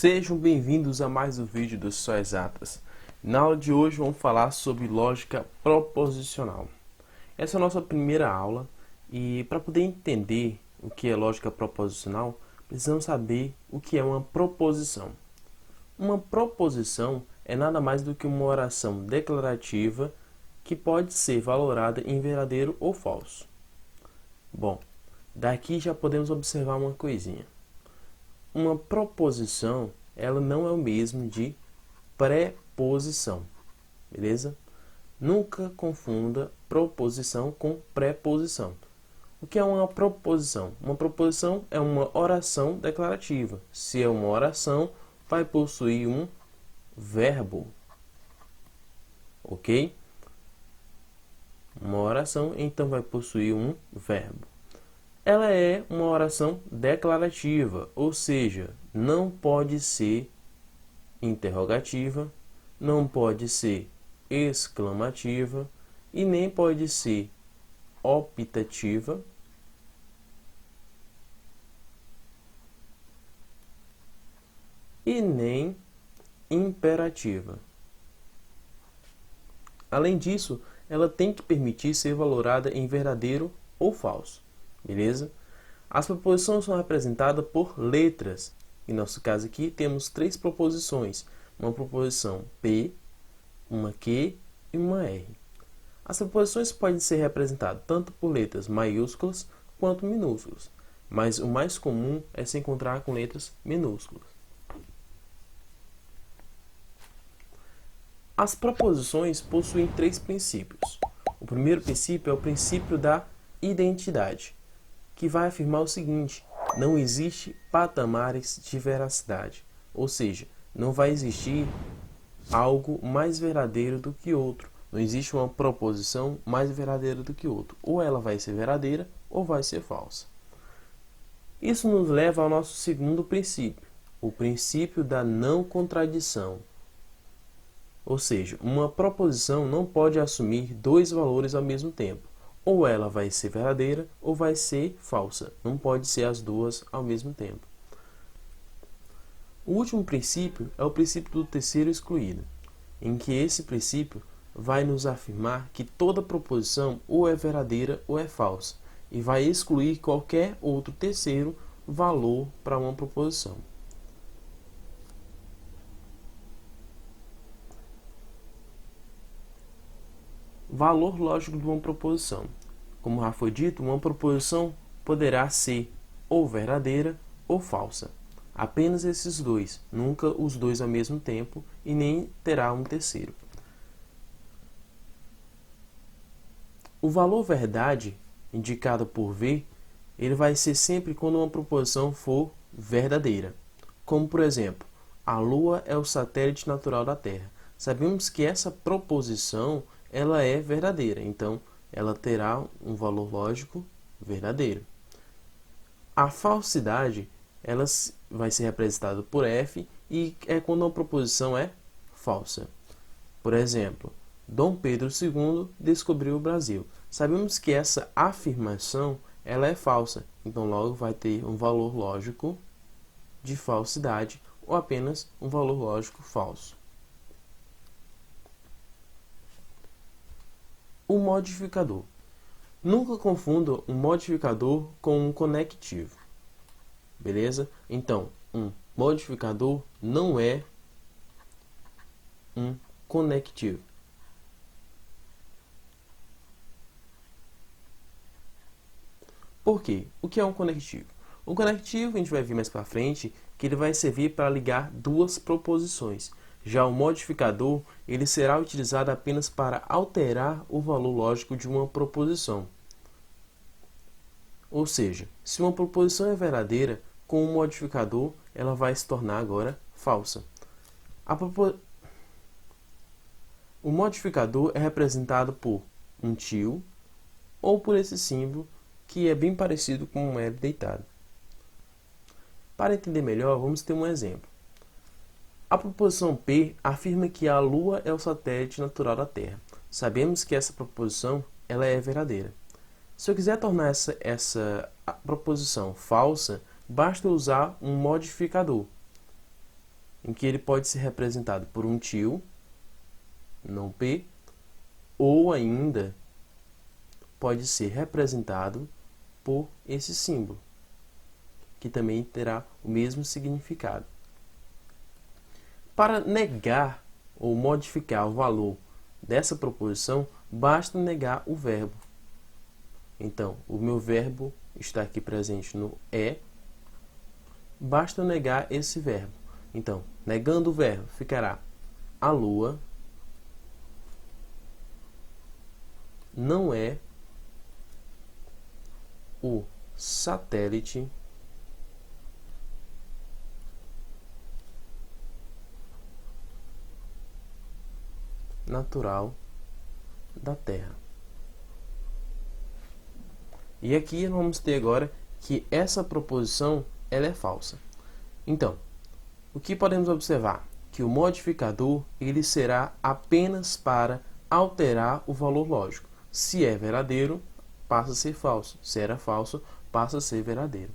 Sejam bem-vindos a mais um vídeo do Só Exatas. Na aula de hoje vamos falar sobre lógica proposicional. Essa é a nossa primeira aula e para poder entender o que é lógica proposicional, precisamos saber o que é uma proposição. Uma proposição é nada mais do que uma oração declarativa que pode ser valorada em verdadeiro ou falso. Bom, daqui já podemos observar uma coisinha. Uma proposição, ela não é o mesmo de preposição, beleza? Nunca confunda proposição com preposição. O que é uma proposição? Uma proposição é uma oração declarativa. Se é uma oração, vai possuir um verbo, ok? Uma oração, então, vai possuir um verbo. Ela é uma oração declarativa, ou seja, não pode ser interrogativa, não pode ser exclamativa e nem pode ser optativa e nem imperativa. Além disso, ela tem que permitir ser valorada em verdadeiro ou falso. Beleza? As proposições são representadas por letras. Em nosso caso aqui, temos três proposições. Uma proposição P, uma Q e uma R. As proposições podem ser representadas tanto por letras maiúsculas quanto minúsculas, mas o mais comum é se encontrar com letras minúsculas. As proposições possuem três princípios. O primeiro princípio é o princípio da identidade, que vai afirmar o seguinte: não existe patamares de veracidade, ou seja, não vai existir algo mais verdadeiro do que outro, não existe uma proposição mais verdadeira do que outra, ou ela vai ser verdadeira ou vai ser falsa. Isso nos leva ao nosso segundo princípio, o princípio da não contradição, ou seja, uma proposição não pode assumir dois valores ao mesmo tempo. Ou ela vai ser verdadeira ou vai ser falsa. Não pode ser as duas ao mesmo tempo. O último princípio é o princípio do terceiro excluído, em que esse princípio vai nos afirmar que toda proposição ou é verdadeira ou é falsa, e vai excluir qualquer outro terceiro valor para uma proposição. Valor lógico de uma proposição. Como já foi dito, uma proposição poderá ser ou verdadeira ou falsa. Apenas esses dois, nunca os dois ao mesmo tempo e nem terá um terceiro. O valor verdade, indicado por V, ele vai ser sempre quando uma proposição for verdadeira. Como, por exemplo, a Lua é o satélite natural da Terra. Sabemos que essa proposição ela é verdadeira, então ela terá um valor lógico verdadeiro. A falsidade ela vai ser representada por F e é quando uma proposição é falsa. Por exemplo, Dom Pedro II descobriu o Brasil. Sabemos que essa afirmação ela é falsa, então logo vai ter um valor lógico de falsidade ou apenas um valor lógico falso. O modificador. Nunca confunda um modificador com um conectivo. Beleza? Então, um modificador não é um conectivo. Por quê? O que é um conectivo? O conectivo, a gente vai ver mais para frente, que ele vai servir para ligar duas proposições. Já o modificador, ele será utilizado apenas para alterar o valor lógico de uma proposição. Ou seja, se uma proposição é verdadeira, com o modificador, ela vai se tornar agora falsa. O modificador é representado por um tio ou por esse símbolo que é bem parecido com um L deitado. Para entender melhor, vamos ter um exemplo. A proposição P afirma que a Lua é o satélite natural da Terra. Sabemos que essa proposição ela é verdadeira. Se eu quiser tornar essa proposição falsa, basta usar um modificador. em que ele pode ser representado por um tio, não P, ou ainda pode ser representado por esse símbolo, que também terá o mesmo significado. Para negar ou modificar o valor dessa proposição, basta negar o verbo. Então, o meu verbo está aqui presente no é, basta negar esse verbo. Então, negando o verbo, ficará: a Lua não é o satélite natural da Terra. E aqui vamos ter agora que essa proposição ela é falsa. Então, o que podemos observar? Que o modificador ele será apenas para alterar o valor lógico. Se é verdadeiro, passa a ser falso. Se era falso, passa a ser verdadeiro.